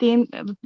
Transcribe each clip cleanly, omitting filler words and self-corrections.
3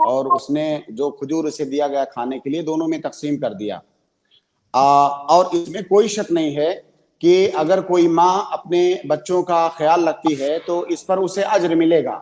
اور اس نے جو کھجور اسے دیا گیا کھانے کے لیے دونوں میں تقسیم کر دیا. اور اس میں کوئی شک نہیں ہے کہ اگر کوئی ماں اپنے بچوں کا خیال رکھتی ہے تو اس پر اسے اجر ملے گا.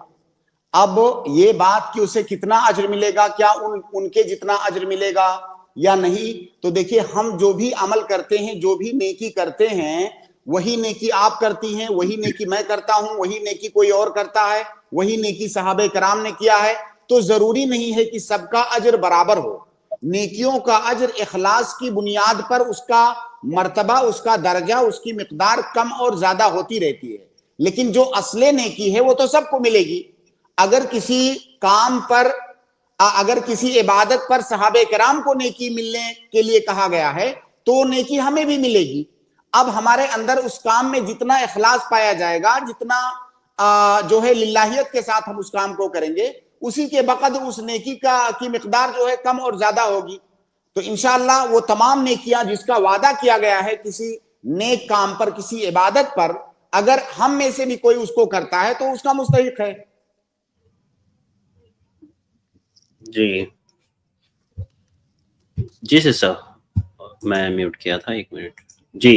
اب یہ بات کہ اسے کتنا اجر ملے گا, کیا ان کے جتنا اجر ملے گا یا نہیں, تو دیکھیے ہم جو بھی عمل کرتے ہیں, جو بھی نیکی کرتے ہیں, وہی نیکی آپ کرتی ہیں, وہی نیکی میں کرتا ہوں, وہی نیکی کوئی اور کرتا ہے, وہی نیکی صحابہ کرام نے کیا ہے. تو ضروری نہیں ہے کہ سب کا اجر برابر ہو. نیکیوں کا اجر اخلاص کی بنیاد پر اس کا مرتبہ, اس کا درجہ, اس کی مقدار کم اور زیادہ ہوتی رہتی ہے. لیکن جو اصل نیکی ہے وہ تو سب کو ملے گی. اگر کسی کام پر, اگر کسی عبادت پر صحابہ کرام کو نیکی ملنے کے لیے کہا گیا ہے تو وہ نیکی ہمیں بھی ملے گی. اب ہمارے اندر اس کام میں جتنا اخلاص پایا جائے گا, جتنا جو ہے للہیت کے ساتھ ہم اس کام کو کریں گے, اسی کے بقدر اس نیکی کی مقدار جو ہے کم اور زیادہ ہوگی. تو انشاءاللہ وہ تمام نیکیاں جس کا وعدہ کیا گیا ہے کسی نیک کام پر, کسی عبادت پر, اگر ہم میں سے بھی کوئی اس کو کرتا ہے تو اس کا مستحق ہے. جی جی سر, میں میوٹ کیا تھا, 1 منٹ. جی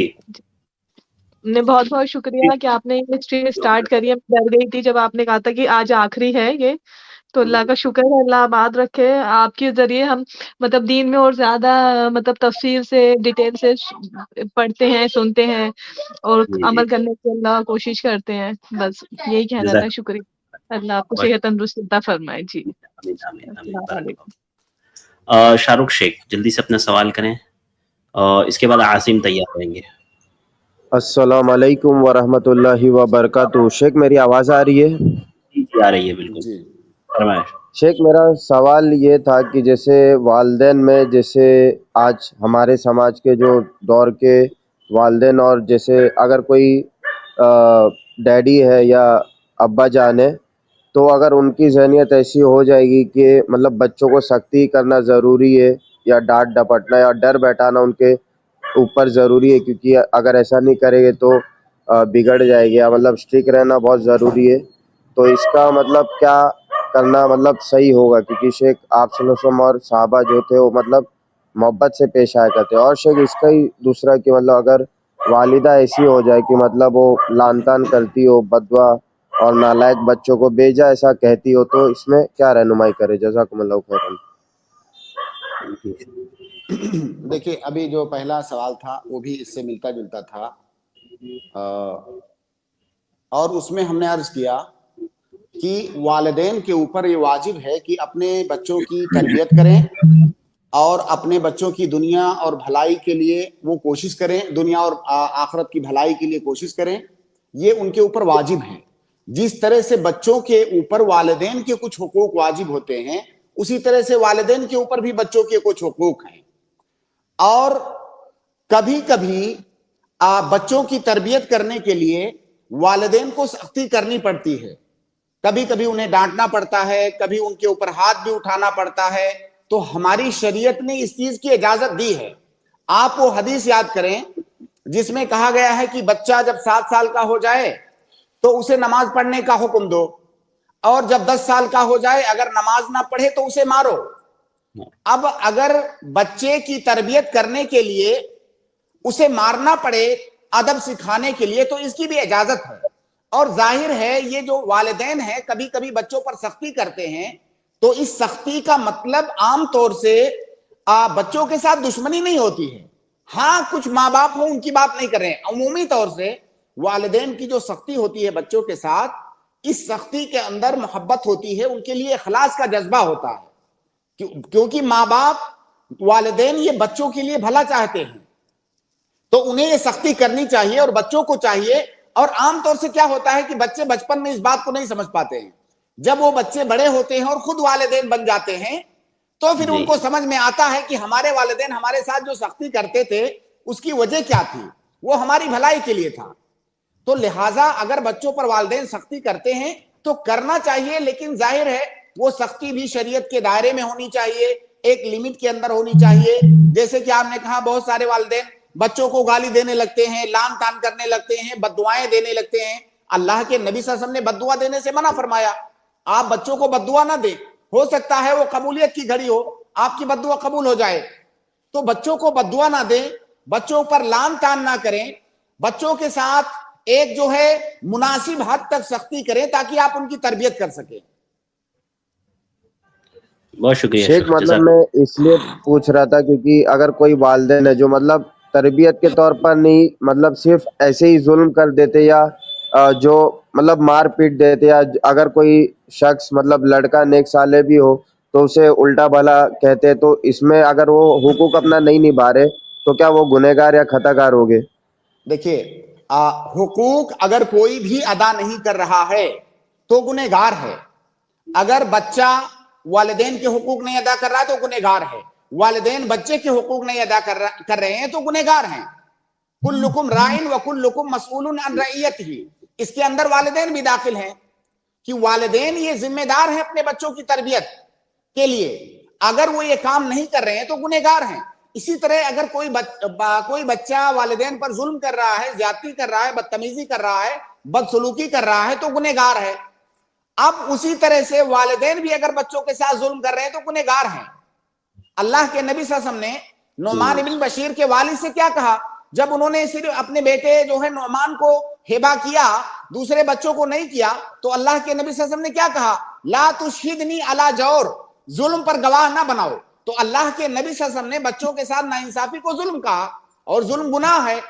نے بہت بہت شکریہ کہ آپ نے یہ ہسٹری اسٹارٹ کری ہے. میں ڈر گئی تھی جب آپ نے کہا تھا کہ آج آخری ہے یہ, تو اللہ کا شکر ہے, اللہ آباد رکھے. آپ کے ذریعے ہم مطلب دین میں اور زیادہ مطلب تفصیل سے, ڈیٹیل سے پڑھتے ہیں, سنتے ہیں اور عمل کرنے کی اللہ کوشش کرتے ہیں. بس یہی کہنا تھا. شکریہ. اللہ آپ کو صحت تندرستی عطا فرمائے. جی السلام علیکم. شاہ رخ شیخ جلدی سے اپنا سوال کریں, اس کے بعد عاصم تیار رہیں گے. السلام علیکم ورحمۃ اللہ وبرکاتہ. شیخ میری آواز آ رہی ہے؟ جی آ رہی ہے, بالکل جی فرمائیں. شیخ میرا سوال یہ تھا کہ جیسے والدین میں, جیسے آج ہمارے سماج کے جو دور کے والدین, اور جیسے اگر کوئی ڈیڈی ہے یا ابا جان ہے, تو اگر ان کی ذہنیت ایسی ہو جائے گی کہ مطلب بچوں کو سختی کرنا ضروری ہے یا ڈانٹ ڈپٹنا یا ڈر بیٹھانا ان کے اوپر ضروری ہے, کیونکہ اگر ایسا نہیں کرے گے تو بگڑ جائے گی, مطلب اسٹرک رہنا بہت ضروری ہے, تو اس کا مطلب کیا کرنا مطلب صحیح ہوگا؟ کیونکہ شیخ آپ صلی اللہ علیہ وسلم اور صحابہ جو تھے وہ مطلب محبت سے پیش آیا کرتے. اور شیخ اس کا ہی دوسرا کہ مطلب اگر والدہ ایسی ہو جائے کہ مطلب وہ لان تان کرتی ہو, بدوا اور نالائق بچوں کو بیجا ایسا کہتی ہو, تو اس میں کیا رہنمائی کرے؟ جزاکم اللہ خیرا. دیکھیے ابھی جو پہلا سوال تھا وہ بھی اس سے ملتا جلتا تھا, اور اس میں ہم نے عرض کیا کہ والدین کے اوپر یہ واجب ہے کہ اپنے بچوں کی تربیت کریں اور اپنے بچوں کی دنیا اور بھلائی کے لیے وہ کوشش کریں, دنیا اور آخرت کی بھلائی کے لیے کوشش کریں. یہ ان کے اوپر واجب ہے. جس طرح سے بچوں کے اوپر والدین کے کچھ حقوق واجب ہوتے ہیں, اسی طرح سے والدین کے اوپر بھی بچوں کے کچھ حقوق ہیں. اور کبھی کبھی بچوں کی تربیت کرنے کے لیے والدین کو سختی کرنی پڑتی ہے, کبھی کبھی انہیں ڈانٹنا پڑتا ہے, کبھی ان کے اوپر ہاتھ بھی اٹھانا پڑتا ہے. تو ہماری شریعت نے اس چیز کی اجازت دی ہے. آپ وہ حدیث یاد کریں جس میں کہا گیا ہے کہ بچہ جب 7 سال کا ہو جائے تو اسے نماز پڑھنے کا حکم دو, اور جب 10 سال کا ہو جائے اگر نماز نہ پڑھے تو اسے مارو. اب اگر بچے کی تربیت کرنے کے لیے اسے مارنا پڑے ادب سکھانے کے لیے, تو اس کی بھی اجازت ہے. اور ظاہر ہے یہ جو والدین ہیں کبھی کبھی بچوں پر سختی کرتے ہیں, تو اس سختی کا مطلب عام طور سے بچوں کے ساتھ دشمنی نہیں ہوتی ہے. ہاں کچھ ماں باپ ہوں ان کی بات نہیں کر رہے ہیں, عمومی طور سے والدین کی جو سختی ہوتی ہے بچوں کے ساتھ, اس سختی کے اندر محبت ہوتی ہے, ان کے لیے اخلاص کا جذبہ ہوتا ہے. کیونکہ ماں باپ والدین یہ بچوں کے لیے بھلا چاہتے ہیں, تو انہیں یہ سختی کرنی چاہیے اور بچوں کو چاہیے. اور عام طور سے کیا ہوتا ہے کہ بچے بچپن میں اس بات کو نہیں سمجھ پاتے ہیں. جب وہ بچے بڑے ہوتے ہیں اور خود والدین بن جاتے ہیں تو پھر ان کو سمجھ میں آتا ہے کہ ہمارے والدین ہمارے ساتھ جو سختی کرتے تھے اس کی وجہ کیا تھی, وہ ہماری بھلائی کے لیے تھا. تو لہٰذا اگر بچوں پر والدین سختی کرتے ہیں تو کرنا چاہیے, لیکن ظاہر ہے وہ سختی بھی شریعت کے دائرے میں ہونی چاہیے, ایک لمٹ کے اندر ہونی چاہیے. جیسے کہ آپ نے کہا بہت سارے والدین بچوں کو گالی دینے لگتے ہیں, لان تان کرنے لگتے ہیں, بد دعائیں دینے لگتے ہیں. اللہ کے نبی صلی اللہ علیہ وسلم نے بد دعا دینے سے منع فرمایا, آپ بچوں کو بد دعا نہ دیں. ہو سکتا ہے وہ قبولیت کی گھڑی ہو, آپ کی بددعا قبول ہو جائے. تو بچوں کو بددعا نہ دیں, بچوں پر لان تان نہ کریں, بچوں کے ساتھ ایک جو ہے مناسب حد تک سختی کریں تاکہ آپ ان کی تربیت کر سکیں. بہت شکریہ شیخ, شیخ, مطلب جزاک میں اس لیے پوچھ رہا تھا کیونکہ اگر کوئی والدین ہے جو مطلب تربیت کے طور پر نہیں, مطلب صرف ایسے ہی ظلم کر دیتے یا جو مطلب مار پیٹ دیتے, یا اگر کوئی شخص مطلب لڑکا نیک صالح بھی ہو تو اسے الٹا بھلا کہتے, تو اس میں اگر وہ حقوق اپنا نہیں نبھا رہے تو کیا وہ گنہگار یا خطا کار ہوگے؟ دیکھیے, حقوق اگر کوئی بھی ادا نہیں کر رہا ہے تو گنہگار ہے. اگر بچہ والدین کے حقوق نہیں ادا کر رہا تو گنہگار ہے, والدین بچے کے حقوق نہیں ادا کر رہے ہیں تو گنہگار ہیں. کلکم رائن و کلکم مسئول عن رعیتہ, اس کے اندر والدین بھی داخل ہیں کہ والدین یہ ذمہ دار ہیں اپنے بچوں کی تربیت کے لیے. اگر وہ یہ کام نہیں کر رہے ہیں تو گنہگار ہیں. اسی طرح اگر کوئی بچہ والدین پر ظلم کر رہا ہے, زیادتی کر رہا ہے, بدتمیزی کر رہا ہے, بدسلوکی کر رہا ہے تو گنہگار ہے. اب اسی طرح سے والدین بھی اگر بچوں کے ساتھ ظلم کر رہے ہیں تو گنہگار ہیں. اللہ کے نبی صلی اللہ علیہ وسلم نے نعمان بن بشیر کے والد سے کیا کہا جب انہوں نے صرف اپنے بیٹے جو ہے نعمان کو ہبہ کیا, دوسرے بچوں کو نہیں کیا, تو اللہ کے نبی صلی اللہ علیہ وسلم نے کیا کہا, لا تشہدنی علی جور, ظلم پر گواہ نہ بناؤ. تو اللہ کے نبی صلی اللہ علیہ وسلم نے بچوں کے ساتھ ناانصافی کو ظلم کہا, اور ظلم گناہ ہے.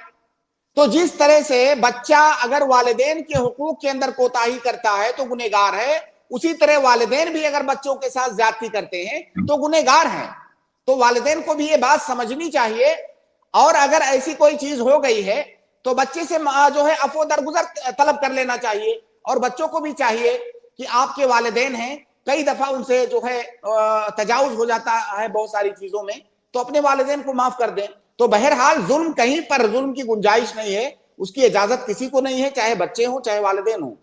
تو جس طرح سے بچہ اگر والدین کے حقوق کے اندر کوتاہی کرتا ہے تو گنہگار ہے, اسی طرح والدین بھی اگر بچوں کے ساتھ زیادتی کرتے ہیں تو گنہگار ہیں. تو والدین کو بھی یہ بات سمجھنی چاہیے, اور اگر ایسی کوئی چیز ہو گئی ہے تو بچے سے جو ہے عفو درگزر طلب کر لینا چاہیے. اور بچوں کو بھی چاہیے کہ آپ کے والدین ہیں, کئی دفعہ ان سے جو ہے تجاوز ہو جاتا ہے بہت ساری چیزوں میں, تو اپنے والدین کو معاف کر دیں. تو بہرحال ظلم کہیں پر ظلم کی گنجائش نہیں ہے, اس کی اجازت کسی کو نہیں ہے, چاہے بچے ہوں چاہے والدین ہوں.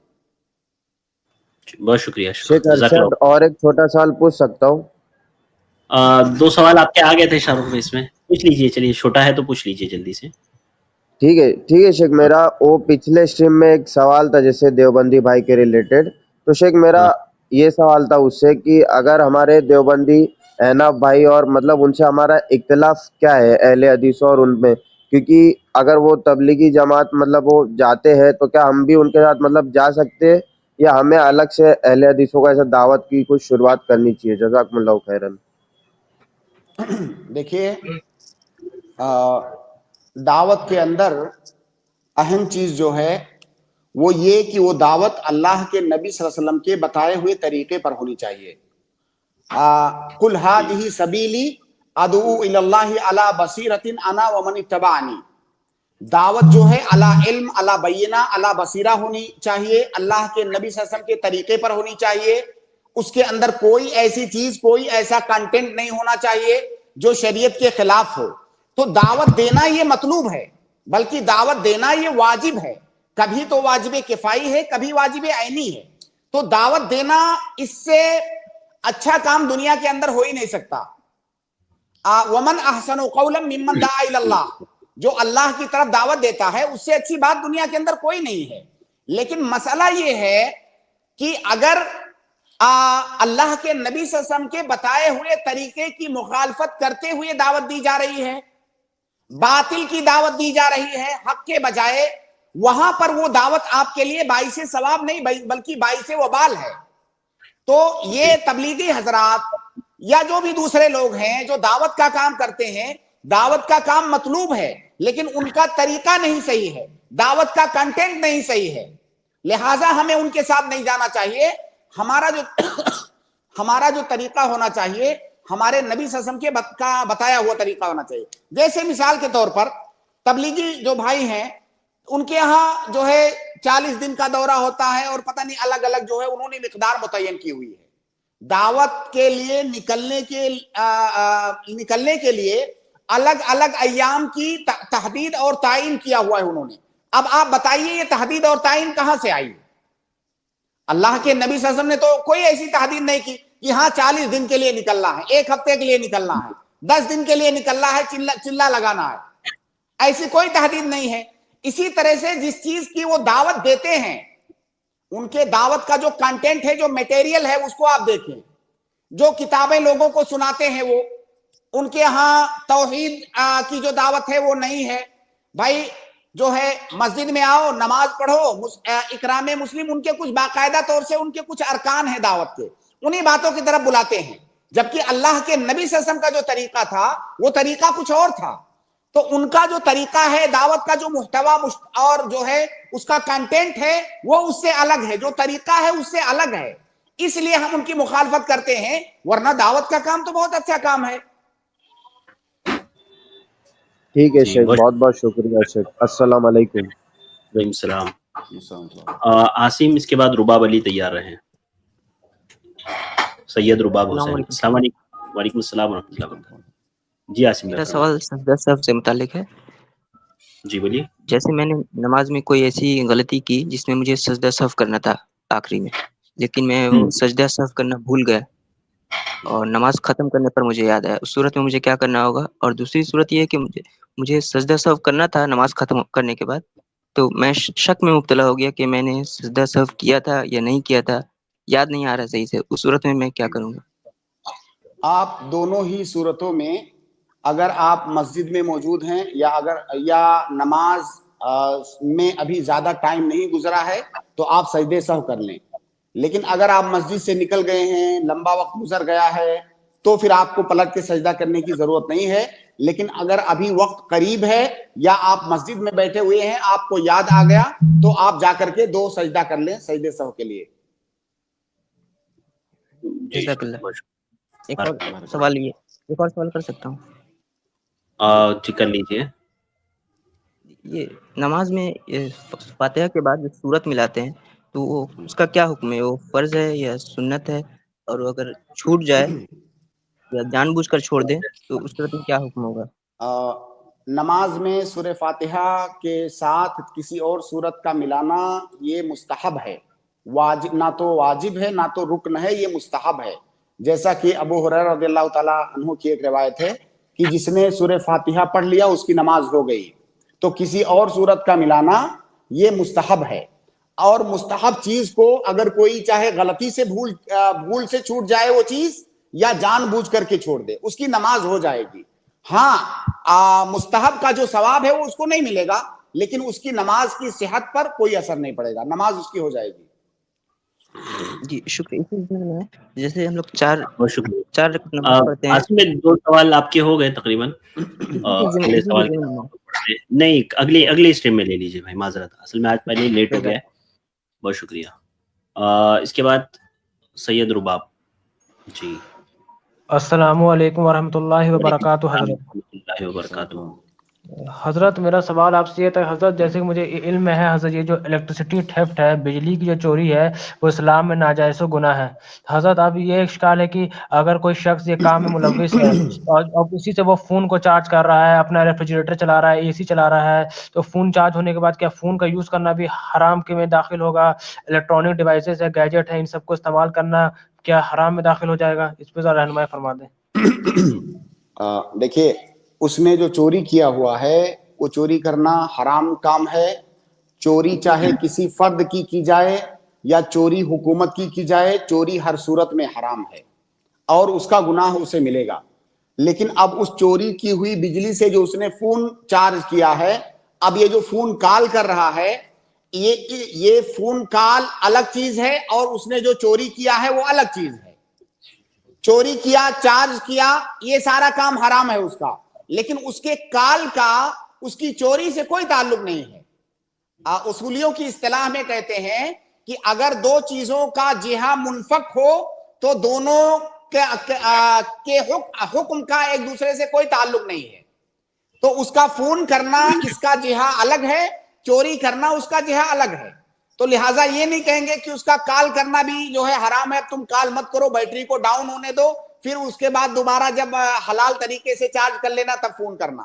بہت شکریہ شیخ جزاک ارشد, اللہ. اور ایک چھوٹا سوال پوچھ سکتا ہوں؟ 2 سوال آپ کے آ گئے تھے شاہ رخ میں, اس میں پوچھ لیجئے. چلیے, چھوٹا ہے تو پوچھ لیجئے جلدی سے. ٹھیک ہے شیخ, میرا وہ پچھلے اسٹریم میں ایک سوال تھا جیسے دیوبندی بھائی کے ریلیٹڈ. تو شیخ میرا یہ سوال تھا اس سے کہ اگر ہمارے دیوبندی احناف بھائی اور مطلب ان سے ہمارا اختلاف کیا ہے اہل حدیث اور ان میں, کیونکہ اگر وہ تبلیغی جماعت مطلب وہ جاتے ہیں تو کیا ہم بھی ان کے ساتھ مطلب جا سکتے ہیں, یا ہمیں الگ سے اہل حدیثوں کا ایسا دعوت کی کچھ شروعات کرنی چاہیے؟ جزاکم اللہ خیرن. دیکھیے, دعوت کے اندر اہم چیز جو ہے وہ یہ کہ وہ دعوت اللہ کے نبی صلی اللہ علیہ وسلم کے بتائے ہوئے طریقے پر ہونی چاہیے. قل ھذہ سبیلی ادعو الی اللہ علی بصیرۃ انا ومن اتبعنی. دعوت جو ہے علی علم, علی بینہ, علی بصیرہ ہونی چاہیے, اللہ کے نبی صلی اللہ علیہ وسلم کے طریقے پر ہونی چاہیے. اس کے اندر کوئی ایسی چیز, کوئی ایسا کنٹینٹ نہیں ہونا چاہیے جو شریعت کے خلاف ہو. تو دعوت دینا یہ مطلوب ہے, بلکہ دعوت دینا یہ واجب ہے. کبھی تو واجب کفائی ہے, کبھی واجب عینی ہے. تو دعوت دینا اس سے اچھا کام دنیا کے اندر ہو ہی نہیں سکتا. ومن احسن قولا ممن دعا الی اللہ, جو اللہ کی طرف دعوت دیتا ہے اس سے اچھی بات دنیا کے اندر کوئی نہیں ہے. لیکن مسئلہ یہ ہے کہ اگر اللہ کے نبی صلی اللہ علیہ وسلم کے بتائے ہوئے طریقے کی مخالفت کرتے ہوئے دعوت دی جا رہی ہے, باطل کی دعوت دی جا رہی ہے حق کے بجائے, وہاں پر وہ دعوت آپ کے لیے باعث ثواب نہیں بلکہ باعث وبال ہے. تو یہ تبلیغی حضرات یا جو بھی دوسرے لوگ ہیں جو دعوت کا کام کرتے ہیں, دعوت کا کام مطلوب ہے, لیکن ان کا طریقہ نہیں صحیح ہے, دعوت کا کنٹینٹ نہیں صحیح ہے, لہٰذا ہمیں ان کے ساتھ نہیں جانا چاہیے. ہمارا جو طریقہ ہونا چاہیے ہمارے نبی صلی اللہ علیہ وسلم کا بتایا ہوا طریقہ ہونا چاہیے. جیسے مثال کے طور پر تبلیغی جو بھائی ہیں ان کے ہاں جو ہے 40 دن کا دورہ ہوتا ہے, اور پتہ نہیں الگ الگ جو ہے انہوں نے مقدار متعین کی ہوئی ہے. دعوت کے لیے نکلنے کے لیے الگ الگ ایام کی تحدید اور تعین کیا ہوا ہے انہوں نے. اب آپ بتائیے یہ تحدید اور تعین کہاں سے آئی؟ اللہ کے نبی صلی اللہ علیہ وسلم نے تو کوئی ایسی تحدید نہیں کی کہ ہاں 40 دن کے لیے نکلنا ہے, 1 ہفتے کے لیے نکلنا ہے, 10 دن کے لیے نکلنا ہے, چلا لگانا ہے, ایسی کوئی تحدید نہیں ہے. اسی طرح سے جس چیز کی وہ دعوت دیتے ہیں ان کے دعوت کا جو کنٹینٹ ہے, جو میٹیریل ہے, اس کو آپ دیکھیں. جو کتابیں لوگوں کو سناتے ہیں وہ ان کے ہاں توحید کی جو دعوت ہے وہ نہیں ہے. بھائی جو ہے مسجد میں آؤ, نماز پڑھو, اکرام مسلم ان کے کچھ باقاعدہ طور سے ان کے کچھ ارکان ہیں دعوت کے, انہی باتوں کی طرف بلاتے ہیں. جبکہ اللہ کے نبی صلی اللہ علیہ وسلم کا جو طریقہ تھا وہ طریقہ کچھ اور تھا. تو ان کا جو طریقہ ہے دعوت کا, جو محتوا اور جو ہے اس کا کنٹینٹ ہے وہ اس سے الگ ہے, جو طریقہ ہے اس سے الگ ہے. اس لیے ہم ان کی مخالفت کرتے ہیں, ورنہ دعوت کا کام تو بہت اچھا کام ہے. ٹھیک ہے جی شیخ, بہت بہت شکریہ شیخ. السلام علیکم. وعلیکم السلام. عاصم, اس کے بعد رباب علی تیار رہیں. سید رباب السلام حسین. علیکم. السلام علیکم. وعلیکم السلام ورحمۃ اللہ وبرکاتہ. جی عاصم میرا بھائی سوال سجدہ صاحب سے متعلق ہے. جی بولیے. جیسے میں نے نماز میں کوئی ایسی غلطی کی جس میں مجھے سجدہ صاحب کرنا تھا آخری میں, لیکن میں وہ سجدہ صاحب کرنا بھول گیا اور نماز ختم کرنے پر مجھے یاد آیا. اس صورت میں مجھے کیا کرنا ہوگا؟ اور دوسری صورت یہ ہے کہ مجھے سجدہ صاحب کرنا تھا نماز ختم کرنے کے بعد, تو میں شک میں مبتلا ہو گیا کہ میں نے سجدہ صاحب کیا تھا یا نہیں کیا تھا, یاد نہیں آ رہا صحیح سے. اس صورت میں کیا کروں گا؟ آپ دونوں ہی صورتوں میں اگر آپ مسجد میں موجود ہیں یا نماز میں ابھی زیادہ ٹائم نہیں گزرا ہے تو آپ سجدے سہو کر لیں. لیکن اگر آپ مسجد سے نکل گئے ہیں, لمبا وقت گزر گیا ہے, تو پھر آپ کو پلٹ کے سجدہ کرنے کی ضرورت نہیں ہے. لیکن اگر ابھی وقت قریب ہے یا آپ مسجد میں بیٹھے ہوئے ہیں, آپ کو یاد آ گیا, تو آپ جا کر کے 2 سجدہ کر لیں سجدے سہو کے لیے. جزاک اللہ. ایک اور سوال کر سکتا ہوں؟ جی کر لیجیے. یہ نماز میں فاتحہ کے بعد جو سورت ملاتے ہیں تو وہ اس کا کیا حکم ہے؟ وہ فرض ہے یا سنت ہے؟ اور وہ اگر چھوٹ جائے یا جان بوجھ کر چھوڑ دیں تو اس صورت میں کیا حکم ہوگا؟ نماز میں سورہ فاتحہ کے ساتھ کسی اور سورت کا ملانا یہ مستحب ہے, نہ تو واجب ہے نہ تو رکن ہے, یہ مستحب ہے. جیسا کہ ابو ہریرہ رضی اللہ تعالیٰ عنہ کی ایک روایت ہے کہ جس نے سورہ فاتحہ پڑھ لیا اس کی نماز ہو گئی. تو کسی اور سورت کا ملانا یہ مستحب ہے. اور مستحب چیز کو اگر کوئی چاہے غلطی سے بھول سے چھوٹ جائے وہ چیز, یا جان بوجھ کر کے چھوڑ دے, اس کی نماز ہو جائے گی. ہاں مستحب کا جو ثواب ہے وہ اس کو نہیں ملے گا, لیکن اس کی نماز کی صحت پر کوئی اثر نہیں پڑے گا, نماز اس کی ہو جائے گی. جی شکریہ. جیسے ہم لوگ چار بہت شکریہ. رکعت نماز پڑھتے ہیں. عاصم میں 2 سوال آپ کے ہو گئے تقریباً. اگلے سوال نہیں, اگلے اسٹریم میں لے لیجیے بھائی, معذرت, اصل میں آج پہلے لیٹ ہو گیا. بہت شکریہ. اس کے بعد سید رباب. جی السلام علیکم ورحمۃ اللہ وبرکاتہ. اللہ وبرکاتہ. حضرت میرا سوال آپ سے یہ تھا حضرت, جیسے کہ مجھے علم ہے حضرت, یہ جو الیکٹریسٹی تھیفٹ ہے, بجلی کی جو چوری ہے, وہ اسلام میں ناجائز و گناہ ہے. حضرت اب یہ اشکال ہے کہ اگر کوئی شخص یہ کام میں ملوث ہے اور اب اسی سے وہ فون کو چارج کر رہا ہے, اپنا ریفریجریٹر چلا رہا ہے, اے سی چلا رہا ہے, تو فون چارج ہونے کے بعد کیا فون کا یوز کرنا بھی حرام کے میں داخل ہوگا؟ الیکٹرانک ڈیوائسز ہے, گیجٹ ہے, ان سب کو استعمال کرنا کیا حرام میں داخل ہو جائے گا؟ اس پہ ذرا رہنمائی فرما دیں. دیکھیے, اس نے جو چوری کیا ہوا ہے وہ چوری کرنا حرام کام ہے. چوری چاہے کسی فرد کی جائے یا چوری حکومت کی جائے, چوری ہر صورت میں حرام ہے اور اس کا گناہ اسے ملے گا. لیکن اب اس چوری کی ہوئی بجلی سے جو اس نے فون چارج کیا ہے, اب یہ جو فون کال کر رہا ہے, یہ فون کال الگ چیز ہے اور اس نے جو چوری کیا ہے وہ الگ چیز ہے. چوری کیا, چارج کیا, یہ سارا کام حرام ہے اس کا, لیکن اس کے کال کا اس کی چوری سے کوئی تعلق نہیں ہے. اصولیوں کی اصطلاح میں کہتے ہیں کہ اگر 2 چیزوں کا جہہ منفک ہو تو دونوں کے حکم کا ایک دوسرے سے کوئی تعلق نہیں ہے. تو اس کا فون کرنا اس کا جہہ الگ ہے, چوری کرنا اس کا جہہ الگ ہے. تو لہٰذا یہ نہیں کہیں گے کہ اس کا کال کرنا بھی جو ہے حرام ہے, تم کال مت کرو, بیٹری کو ڈاؤن ہونے دو, پھر اس کے بعد دوبارہ جب حلال طریقے سے چارج کر لینا تب فون کرنا.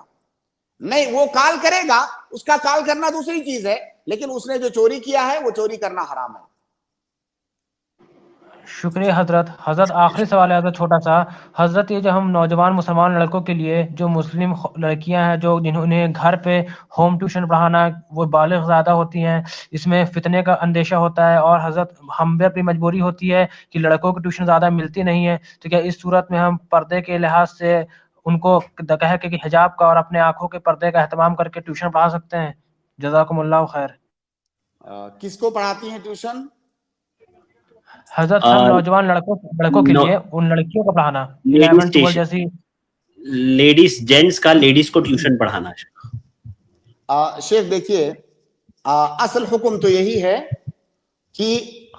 نہیں, وہ کال کرے گا, اس کا کال کرنا دوسری چیز ہے, لیکن اس نے جو چوری کیا ہے وہ چوری کرنا حرام ہے. شکریہ حضرت. حضرت آخری سوال ہے حضرت چھوٹا سا. حضرت یہ جو ہم نوجوان مسلمان لڑکوں کے لیے جو مسلم لڑکیاں ہیں جو جنہیں گھر پہ ہوم ٹیوشن پڑھانا وہ بالغ زیادہ ہوتی ہیں, اس میں فتنے کا اندیشہ ہوتا ہے اور حضرت ہم پہ اپنی مجبوری ہوتی ہے کہ لڑکوں کی ٹیوشن زیادہ ملتی نہیں ہے, تو کیا اس صورت میں ہم پردے کے لحاظ سے ان کو کہہ کے کہ حجاب کا اور اپنے آنکھوں کے پردے کا اہتمام کر کے ٹیوشن پڑھا سکتے ہیں؟ جزاکم اللہ خیر. کس کو پڑھاتی ہیں ٹیوشن؟ حضرت ہم نوجوان لڑکوں کے لیے ان لڑکیوں کو پڑھانا 11 12 جیسی لیڈیز جینٹس کا لیڈیز کو ٹیوشن پڑھانا. شیخ دیکھیے اصل حکم تو یہی ہے کہ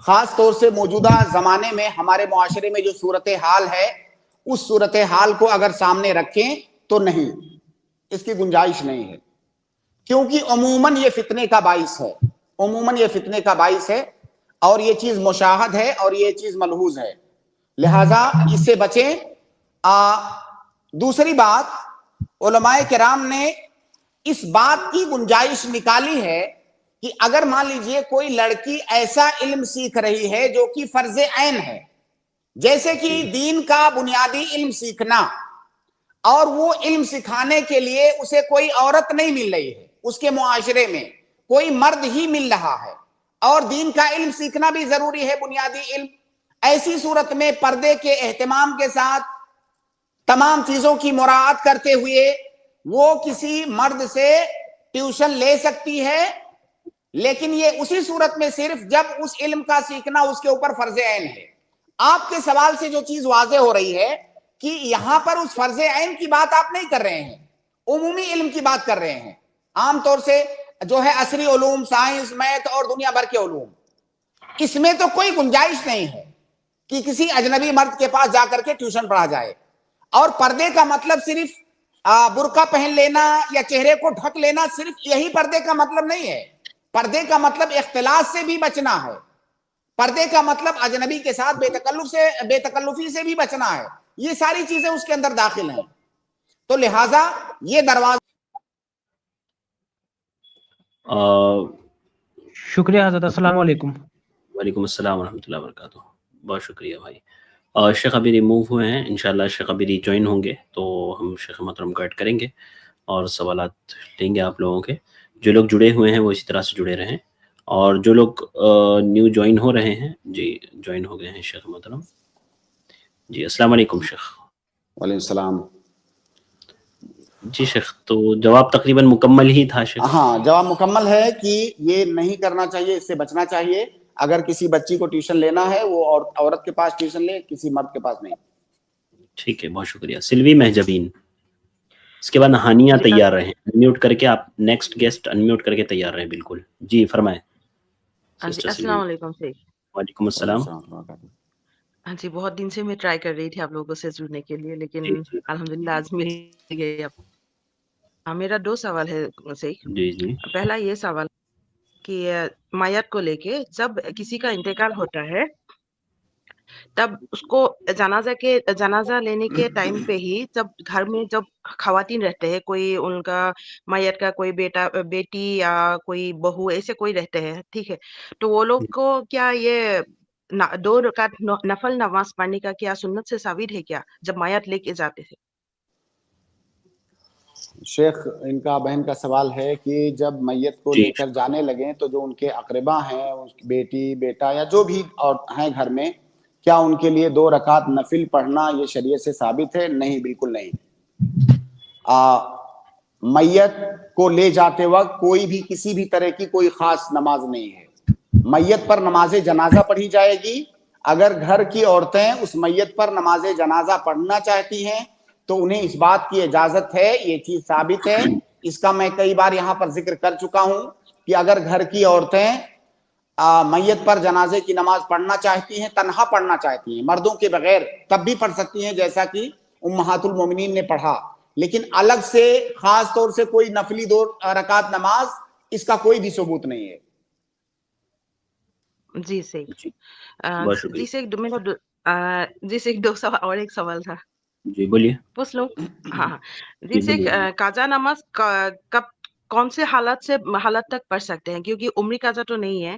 خاص طور سے موجودہ زمانے میں ہمارے معاشرے میں جو صورتحال ہے اس صورتحال کو اگر سامنے رکھیں تو نہیں, اس کی گنجائش نہیں ہے, کیونکہ عموماً یہ فتنے کا باعث ہے, عموماً یہ فتنے کا باعث ہے اور یہ چیز مشاہد ہے اور یہ چیز ملحوظ ہے, لہذا اس سے بچیں. دوسری بات, علماء کرام نے اس بات کی گنجائش نکالی ہے کہ اگر مان لیجئے کوئی لڑکی ایسا علم سیکھ رہی ہے جو کہ فرض عین ہے, جیسے کہ دین کا بنیادی علم سیکھنا, اور وہ علم سکھانے کے لیے اسے کوئی عورت نہیں مل رہی ہے, اس کے معاشرے میں کوئی مرد ہی مل رہا ہے, اور دین کا علم سیکھنا بھی ضروری ہے, بنیادی علم. ایسی صورت میں پردے کے اہتمام کے ساتھ تمام چیزوں کی مراعات کرتے ہوئے وہ کسی مرد سے ٹیوشن لے سکتی ہے, لیکن یہ اسی صورت میں صرف جب اس علم کا سیکھنا اس کے اوپر فرض عین ہے. آپ کے سوال سے جو چیز واضح ہو رہی ہے کہ یہاں پر اس فرض عین کی بات آپ نہیں کر رہے ہیں, عمومی علم کی بات کر رہے ہیں. عام طور سے جو ہے عصری علوم, سائنس, میتھ اور دنیا بھر کے علوم, اس میں تو کوئی گنجائش نہیں ہے کہ کسی اجنبی مرد کے پاس جا کر کے ٹیوشن پڑھا جائے. اور پردے کا مطلب صرف برقع پہن لینا یا چہرے کو ڈھک لینا, صرف یہی پردے کا مطلب نہیں ہے. پردے کا مطلب اختلاط سے بھی بچنا ہے, پردے کا مطلب اجنبی کے ساتھ بے تکلفی سے بھی بچنا ہے. یہ ساری چیزیں اس کے اندر داخل ہیں, تو لہٰذا یہ دروازہ. شکریہ حضرت. السلام علیکم. وعلیکم السلام ورحمۃ اللہ وبرکاتہ. بہت شکریہ بھائی. شیخ ابھی ریموو ہوئے ہیں, انشاءاللہ شیخ ابھی ری جوائن ہوں گے تو ہم شیخ محترم گائیڈ کریں گے اور سوالات لیں گے آپ لوگوں کے. جو لوگ جڑے ہوئے ہیں وہ اسی طرح سے جڑے رہیں, اور جو لوگ نیو جوائن ہو رہے ہیں, جی جوائن ہو گئے ہیں شیخ محترم. جی السلام علیکم شیخ. وعلیکم السلام. جی شیخ, تو جواب تقریباً مکمل ہی تھا شیخ. ہاں جواب مکمل ہے کہ یہ نہیں کرنا چاہیے, اس سے بچنا چاہیے. اگر کسی بچی کو ٹیوشن لینا ہے وہ عورت کے پاس ٹیوشن لے, کسی مرد کے پاس نہیں. ٹھیک ہے, بہت شکریہ. سلوی مہجبین. اس کے بعد ہانیہ تیار رہیں, انمیوٹ کر کے آپ نیکسٹ گیسٹ انمیوٹ کر کے تیار رہیں. بالکل جی فرمائیں. السلام علیکم شیخ. وعلیکم السلام. ہاں جی, بہت دن سے میں ٹرائی کر رہی تھی آپ لوگوں سے جڑنے کے لیے, لیکن الحمدللہ آج مل گئی. اب میرا 2 سوال ہے شیخ. جی جی. پہلا یہ سوال کہ میت کو لے کے جب کسی کا انتقال ہوتا ہے تب اس کو جنازہ لینے کے ٹائم پہ ہی, جب گھر میں جب خواتین رہتے ہیں, کوئی ان کا میت کا کوئی بیٹی یا کوئی بہو ایسے کوئی رہتے ہیں, ٹھیک ہے, تو وہ لوگ کو کیا یہ 2 رکعت نفل نماز پڑھنے کا کیا سنت سے ثابت ہے کیا جب میت لے کے جاتے تھے؟ شیخ ان کا بہن کا سوال ہے کہ جب میت کو لے کر جانے لگیں تو جو ان کے اقربا ہیں, بیٹی بیٹا یا جو بھی اور ہیں گھر میں, کیا ان کے لیے 2 رکعت نفل پڑھنا یہ شریعت سے ثابت ہے؟ نہیں, بالکل نہیں. میت کو لے جاتے وقت کوئی بھی کسی بھی طرح کی کوئی خاص نماز نہیں ہے. میت پر نماز جنازہ پڑھی جائے گی. اگر گھر کی عورتیں اس میت پر نماز جنازہ پڑھنا چاہتی ہیں تو انہیں اس بات کی اجازت ہے, یہ چیز ثابت ہے. اس کا میں کئی بار یہاں پر ذکر کر چکا ہوں کہ اگر گھر کی عورتیں میت پر جنازے کی نماز پڑھنا چاہتی ہیں, تنہا پڑھنا چاہتی ہیں مردوں کے بغیر, تب بھی پڑھ سکتی ہیں, جیسا کہ امہات المومنین نے پڑھا. لیکن الگ سے خاص طور سے کوئی نفلی 2 رکعت نماز, اس کا کوئی بھی ثبوت نہیں ہے. جی صحیح. جی سے ایک 2 سوال اور ایک سوال تھا. جی بولیے. پوچھ لو. ہاں جی سے قضا نماز کب کون سے حالت تک پڑھ سکتے ہیں؟ کیونکہ عمری قضا تو نہیں ہے,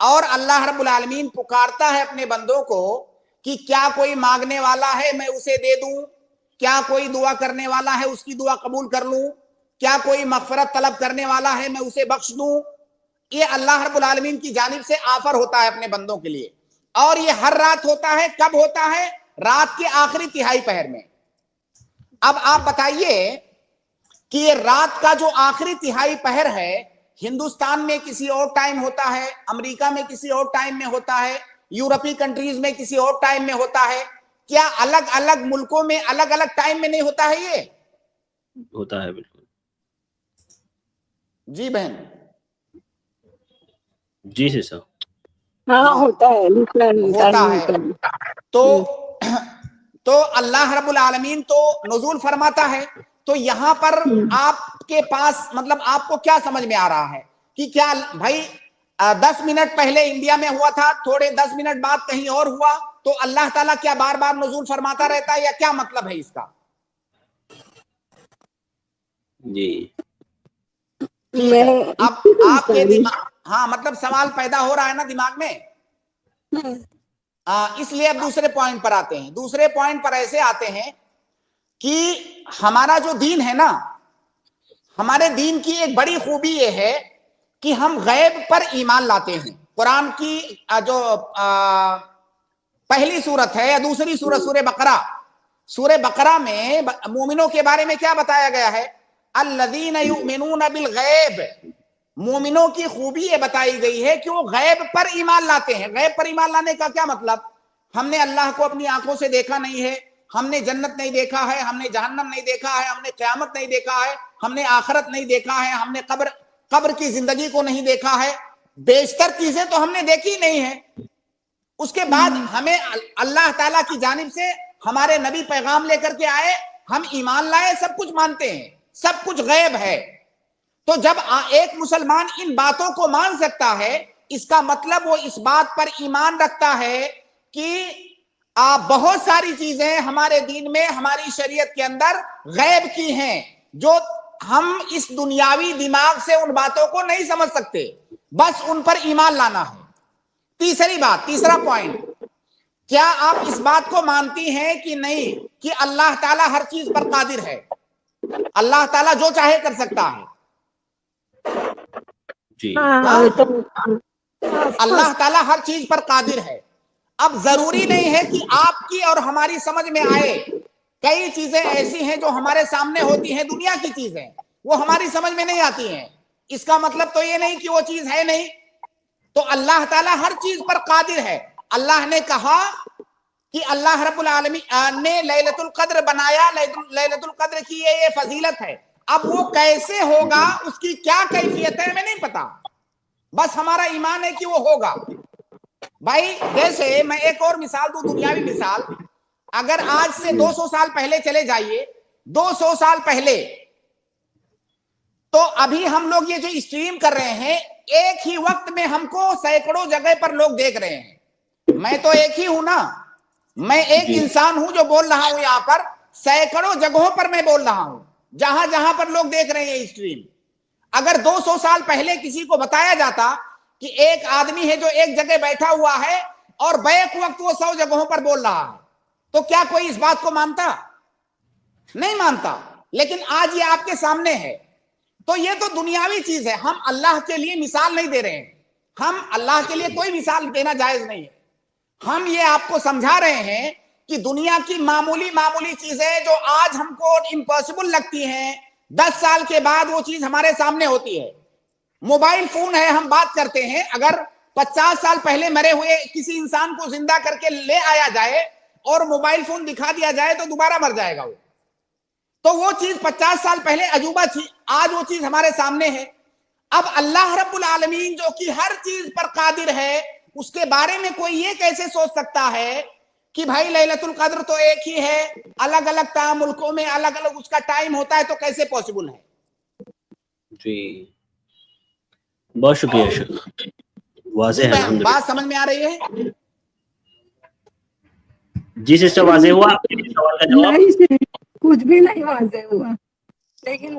اور اللہ رب العالمین پکارتا ہے اپنے بندوں کو کہ کیا کوئی مانگنے والا ہے میں اسے دے دوں, کیا کوئی دعا کرنے والا ہے اس کی دعا قبول کر لوں, کیا کوئی مغفرت طلب کرنے والا ہے میں اسے بخش دوں. یہ اللہ رب العالمین کی جانب سے آفر ہوتا ہے اپنے بندوں کے لیے, اور یہ ہر رات ہوتا ہے. کب ہوتا ہے؟ رات کے آخری تہائی پہر میں. اب آپ بتائیے کہ یہ رات کا جو آخری تہائی پہر ہے, ہندوستان میں کسی اور ٹائم ہوتا ہے, امریکہ میں کسی اور ٹائم میں ہوتا ہے, یورپی کنٹریز میں کسی اور ٹائم میں ہوتا ہے, کیا الگ الگ ملکوں میں الگ الگ ٹائم میں نہیں ہوتا ہے؟ یہ ہوتا ہے بالکل. جی بہن. جی سے سر. ہاں ہوتا ہے. تو اللہ رب العالمین تو نزول فرماتا ہے. تو یہاں پر آپ کے پاس مطلب آپ کو کیا سمجھ میں آ رہا ہے کہ کیا بھائی 10 منٹ پہلے انڈیا میں ہوا تھا, تھوڑے 10 منٹ بعد کہیں اور ہوا, تو اللہ تعالیٰ کیا بار بار نزول فرماتا رہتا ہے, یا کیا مطلب ہے اس کا؟ جی اب آپ کے دماغ, ہاں مطلب سوال پیدا ہو رہا ہے نا دماغ میں, اس لیے اب دوسرے پوائنٹ پر آتے ہیں. دوسرے پوائنٹ پر ایسے آتے ہیں کہ ہمارا جو دین ہے نا, ہمارے دین کی ایک بڑی خوبی یہ ہے کہ ہم غیب پر ایمان لاتے ہیں. قرآن کی جو پہلی سورت ہے یا دوسری سورت سورہ بقرہ میں مومنوں کے بارے میں کیا بتایا گیا ہے؟ الذین یؤمنون بالغیب. مومنوں کی خوبی یہ بتائی گئی ہے کہ وہ غیب پر ایمان لاتے ہیں. غیب پر ایمان لانے کا کیا مطلب؟ ہم نے اللہ کو اپنی آنکھوں سے دیکھا نہیں ہے, ہم نے جنت نہیں دیکھا ہے, ہم نے جہنم نہیں دیکھا ہے, ہم نے قیامت نہیں دیکھا ہے, ہم نے آخرت نہیں دیکھا ہے, ہم نے قبر کی زندگی کو نہیں دیکھا ہے. بیشتر چیزیں تو ہم نے دیکھی نہیں ہیں. اس کے بعد ہمیں اللہ تعالیٰ کی جانب سے ہمارے نبی پیغام لے کر کے آئے, ہم ایمان لائے, سب کچھ مانتے ہیں, سب کچھ غیب ہے. تو جب ایک مسلمان ان باتوں کو مان سکتا ہے, اس کا مطلب وہ اس بات پر ایمان رکھتا ہے کہ بہت ساری چیزیں ہمارے دین میں, ہماری شریعت کے اندر غیب کی ہیں, جو ہم اس دنیاوی دماغ سے ان باتوں کو نہیں سمجھ سکتے, بس ان پر ایمان لانا ہے. تیسرا پوائنٹ, کیا آپ اس بات کو مانتی ہیں کہ نہیں کہ اللہ تعالیٰ ہر چیز پر قادر ہے؟ اللہ تعالیٰ جو چاہے کر سکتا ہے. جی اللہ تعالیٰ ہر چیز پر قادر ہے. اب ضروری نہیں ہے کہ آپ کی اور ہماری سمجھ میں آئے. کئی چیزیں ایسی ہیں جو ہمارے سامنے ہوتی ہیں, دنیا کی چیزیں, وہ ہماری سمجھ میں نہیں آتی ہیں. اس کا مطلب تو یہ نہیں کہ وہ چیز ہے نہیں. تو اللہ تعالیٰ ہر چیز پر قادر ہے. اللہ نے کہا کہ اللہ رب العالمین نے لیلۃ القدر بنایا, لیلۃ القدر کی یہ فضیلت ہے. اب وہ کیسے ہوگا, اس کی کیا کیفیت ہے, ہمیں نہیں پتا, بس ہمارا ایمان ہے کہ وہ ہوگا. بھائی جیسے میں ایک اور مثال دوں, دنیاوی مثال. اگر آج سے 200 سال پہلے چلے جائیے, 200 سال پہلے, تو ابھی ہم لوگ یہ جو اسٹریم کر رہے ہیں, ایک ہی وقت میں ہم کو سینکڑوں جگہ پر لوگ دیکھ رہے ہیں. میں تو ایک ہی ہوں نا, میں ایک انسان ہوں جو بول رہا ہوں یہاں پر, سینکڑوں جگہوں پر میں بول رہا ہوں, جہاں جہاں پر لوگ دیکھ رہے ہیں اسٹریم. اگر 200 سال پہلے کسی کو بتایا جاتا کہ ایک آدمی ہے جو ایک جگہ بیٹھا ہوا ہے اور بیک وقت وہ 100 جگہوں پر بول رہا ہے, تو کیا کوئی اس بات کو مانتا؟ نہیں مانتا. لیکن آج یہ آپ کے سامنے ہے. تو یہ تو دنیاوی چیز ہے, ہم اللہ کے لیے مثال نہیں دے رہے ہیں. ہم اللہ کے لیے کوئی مثال دینا جائز نہیں ہے. ہم یہ آپ کو سمجھا رہے ہیں کہ دنیا کی معمولی چیزیں جو آج ہم کو امپاسبل لگتی ہیں, 10 سال کے بعد وہ چیز ہمارے سامنے ہوتی ہے. موبائل فون ہے, ہم بات کرتے ہیں, اگر 50 سال پہلے مرے ہوئے کسی انسان کو زندہ کر کے لے آیا جائے اور موبائل فون دکھا دیا جائے تو دوبارہ مر جائے گا وہ. تو وہ چیز 50 سال پہلے عجوبہ تھی, آج وہ چیز ہمارے سامنے ہے. اب اللہ رب العالمین جو کہ ہر چیز پر قادر ہے, اس کے بارے میں کوئی یہ کیسے سوچ سکتا ہے کہ بھائی لیلۃ القدر تو ایک ہی ہے, الگ الگ ملکوں میں الگ الگ اس کا ٹائم ہوتا ہے, تو کیسے پاسبل ہے؟ جی بہت شکریہ شیخ, واضح ہے الحمدللہ. بات سمجھ میں آ رہی ہے؟ جی سسٹر واضح ہوا آپ کے سوال کا جواب؟ نہیں, کچھ بھی نہیں واضح ہوا, لیکن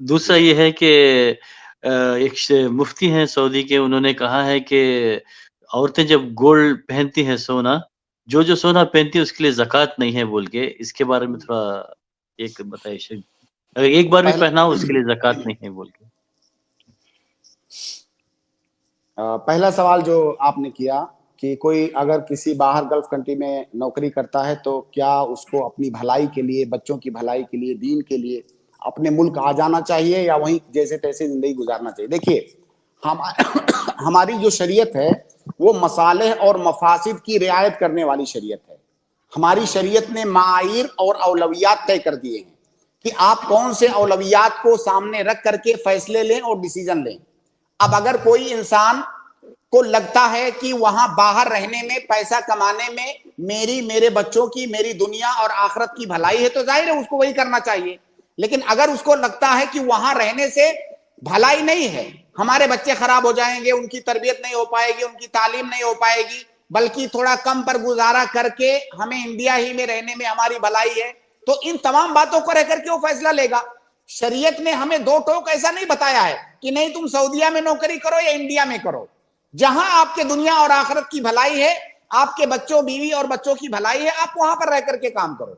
دوسرا یہ ہے کہ ایک مفتی ہیں سعودی کے، انہوں نے کہا ہے کہ عورتیں جب گولڈ پہنتی ہیں سونا، جو سونا پہنتی ہے اس کے لیے زکوٰۃ نہیں ہے بول کے، اس کے بارے میں تھوڑا ایک بتائیے شیخ، اگر ایک بار بھی پہنا ہو اس کے لیے زکوٰۃ نہیں ہے بول کے۔ پہلا سوال جو آپ نے کیا کہ کوئی اگر کسی باہر گلف کنٹری میں نوکری کرتا ہے تو کیا اس کو اپنی بھلائی کے لیے، بچوں کی بھلائی کے لیے، دین کے لیے اپنے ملک آ جانا چاہیے یا وہیں جیسے تیسے زندگی گزارنا چاہیے؟ دیکھیے، ہماری جو شریعت ہے وہ مصالح اور مفاسد کی رعایت کرنے والی شریعت ہے۔ ہماری شریعت نے معایر اور اولویات طے کر دیے ہیں کہ آپ کون سے اولویات کو سامنے رکھ کر کے فیصلے لیں اور ڈیسیجن لیں۔ اب اگر کوئی انسان کو لگتا ہے کہ وہاں باہر رہنے میں، پیسہ کمانے میں میرے بچوں کی، میری دنیا اور آخرت کی بھلائی ہے، تو ظاہر ہے اس کو وہی کرنا چاہیے۔ لیکن اگر اس کو لگتا ہے کہ وہاں رہنے سے بھلائی نہیں ہے، ہمارے بچے خراب ہو جائیں گے، ان کی تربیت نہیں ہو پائے گی، ان کی تعلیم نہیں ہو پائے گی، بلکہ تھوڑا کم پر گزارا کر کے ہمیں انڈیا ہی میں رہنے میں ہماری بھلائی ہے، تو ان تمام باتوں کو رہ کر کے وہ فیصلہ لے گا۔ شریعت نے ہمیں دو ٹوک ایسا نہیں بتایا ہے کہ نہیں تم سعودیہ میں نوکری کرو یا انڈیا میں کرو۔ جہاں آپ کے دنیا اور آخرت کی بھلائی ہے، آپ کے بچوں، بیوی اور بچوں کی بھلائی ہے، آپ وہاں پر رہ کر کے کام کرو۔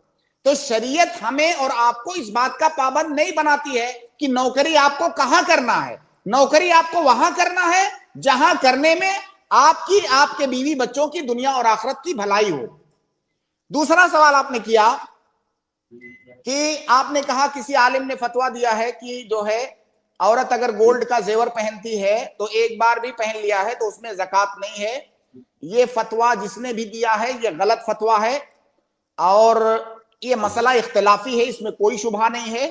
تو شریعت ہمیں اور آپ کو اس بات کا پابند نہیں بناتی ہے کہ نوکری آپ کو کہاں کرنا ہے۔ نوکری آپ کو وہاں کرنا ہے جہاں کرنے میں آپ کی، آپ کے بیوی بچوں کی دنیا اور آخرت کی بھلائی ہو۔ دوسرا سوال آپ نے کیا کہ آپ نے کہا کسی عالم نے فتویٰ دیا ہے کہ جو ہے عورت اگر گولڈ کا زیور پہنتی ہے تو ایک بار بھی پہن لیا ہے تو اس میں زکوٰۃ نہیں ہے۔ یہ فتویٰ جس نے بھی دیا ہے یہ غلط فتویٰ ہے اور یہ مسئلہ اختلافی ہے، اس میں کوئی شبہ نہیں ہے۔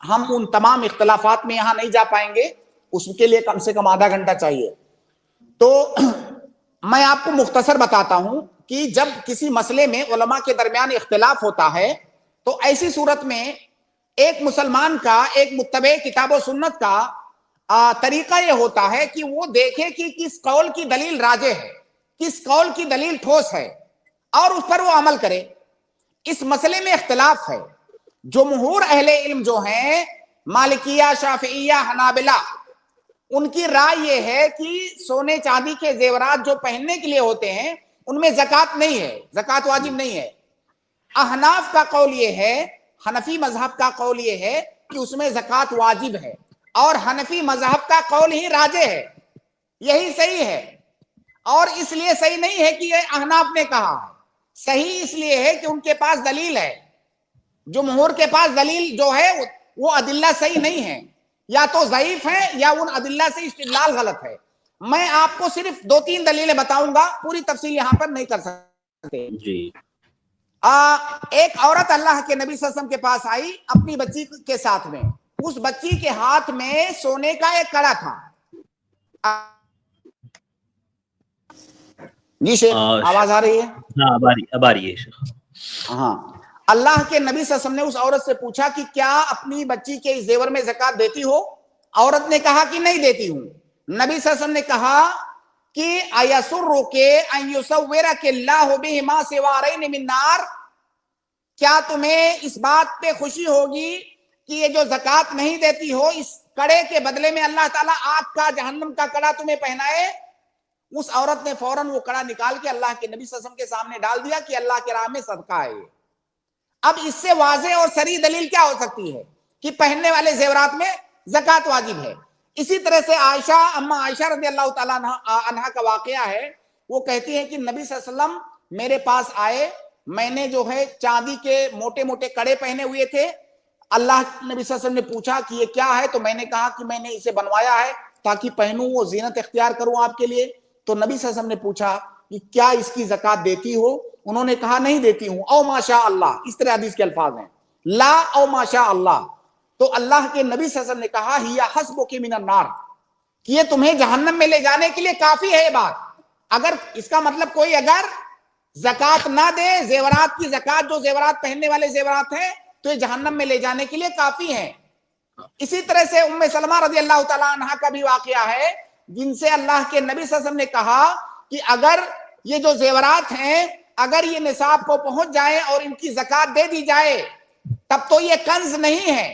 ہم ان تمام اختلافات میں یہاں نہیں جا پائیں گے، اس کے لیے کم سے کم آدھا گھنٹہ چاہیے۔ تو میں آپ کو مختصر بتاتا ہوں کہ جب کسی مسئلے میں علماء کے درمیان اختلاف ہوتا ہے تو ایسی صورت میں ایک مسلمان کا، ایک متبع کتاب و سنت کا طریقہ یہ ہوتا ہے کہ وہ دیکھے کہ کس قول کی دلیل راجح ہے، کس قول کی دلیل ٹھوس ہے، اور اس پر وہ عمل کرے۔ اس مسئلے میں اختلاف ہے۔ جمہور اہل علم جو ہیں، مالکیہ، شافعیہ، حنابلہ، ان کی رائے یہ ہے کہ سونے چاندی کے زیورات جو پہننے کے لیے ہوتے ہیں ان میں زکوٰۃ نہیں ہے، زکوٰۃ واجب نہیں ہے۔ احناف کا قول یہ ہے، حنفی مذہب کا قول یہ ہے کہ اس میں زکوٰۃ واجب ہے، اور حنفی مذہب کا قول ہی راجح ہے، یہی صحیح ہے۔ اور اس لیے صحیح نہیں ہے کہ یہ احناف نے کہا ہے، صحیح اس لیے ہے کہ ان کے پاس دلیل ہے۔ جمہور کے پاس دلیل جو ہے وہ ادلہ صحیح نہیں ہے، یا تو ضعیف ہے یا ان ادلہ سے استدلال غلط ہے۔ میں آپ کو صرف 2-3 دلیلیں بتاؤں گا، پوری تفصیل یہاں پر نہیں کر سکتے۔ جی ایک عورت اللہ کے نبی صلی اللہ علیہ وسلم کے پاس آئی اپنی بچی کے ساتھ میں، اس بچی کے ہاتھ میں سونے کا ایک کڑا تھا۔ جی شیخ آواز آ رہی ہے؟ ہاں اب آ رہی ہے شیخ۔ ہاں، اللہ کے نبی صلی اللہ علیہ وسلم نے اس عورت سے پوچھا کہ کیا اپنی بچی کے اس زیور میں زکوٰۃ دیتی ہو؟ عورت نے کہا کہ نہیں دیتی ہوں۔ نبی صلی اللہ علیہ وسلم نے کہا کہ ایسرک ان یصورک اللہ بہما سوارین من نار، کیا تمہیں اس بات پہ خوشی ہوگی کہ یہ جو زکوٰۃ نہیں دیتی ہو، اس کڑے کے بدلے میں اللہ تعالیٰ آگ کا، جہنم کا کڑا تمہیں پہنائے؟ اس عورت نے فوراً وہ کڑا نکال کے اللہ کے نبی صلی اللہ علیہ وسلم کے سامنے ڈال دیا کہ اللہ کے راہ میں صدقہ ہے۔ اب اس سے واضح اور صریح دلیل کیا ہو سکتی ہے کہ پہننے والے زیورات میں زکوٰۃ واجب ہے۔ اسی طرح سے عائشہ، اما عائشہ رضی اللہ تعالیٰ عنہا کا واقعہ ہے، وہ کہتی ہے کہ نبی صلی اللہ علیہ وسلم میرے پاس آئے، میں نے جو ہے چاندی کے موٹے موٹے کڑے پہنے ہوئے تھے، اللہ نبی صلی اللہ علیہ وسلم نے پوچھا کہ یہ کیا ہے، تو میں نے کہا کہ میں نے اسے بنوایا ہے تاکہ پہنوں، وہ زینت اختیار کروں آپ کے لیے۔ تو نبی صلی اللہ علیہ وسلم نے پوچھا کہ کیا اس کی زکوٰۃ دیتی ہو؟ انہوں نے کہا نہیں دیتی ہوں، او ماشاء اللہ، اس طرح حدیث کے الفاظ ہیں، لا او ماشاء اللہ۔ تو اللہ کے نبی صلی اللہ علیہ وسلم نے کہا ہی حسبک من النار، کہ یہ تمہیں جہنم میں لے جانے کے لیے کافی ہے یہ بات۔ اگر اس کا مطلب کوئی اگر زکوٰۃ نہ دے، زیورات کی زکوٰۃ، جو زیورات پہننے والے زیورات ہیں، تو یہ جہنم میں لے جانے کے لیے کافی ہیں۔ اسی طرح سے ام سلمہ رضی اللہ تعالیٰ عنہا کا بھی واقعہ ہے، جن سے اللہ کے نبی صلی اللہ علیہ وسلم نے کہا کہ اگر یہ جو زیورات ہیں اگر یہ نصاب کو پہنچ جائے اور ان کی زکوٰۃ دے دی جائے تب تو یہ کنز نہیں ہے،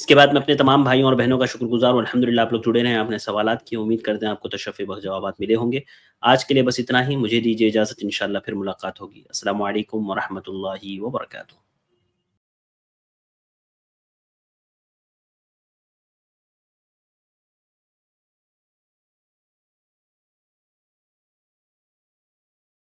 اس کے بعد میں اپنے تمام بھائیوں اور بہنوں کا شکر گزار ہوں، الحمدللہ آپ لوگ جڑے رہے ہیں، آپ نے سوالات کی، امید کرتے ہیں آپ کو تشفی بخش جوابات ملے ہوں گے۔ آج کے لیے بس اتنا ہی، مجھے دیجیے اجازت، انشاءاللہ پھر ملاقات ہوگی۔ السلام علیکم ورحمۃ اللہ وبرکاتہ۔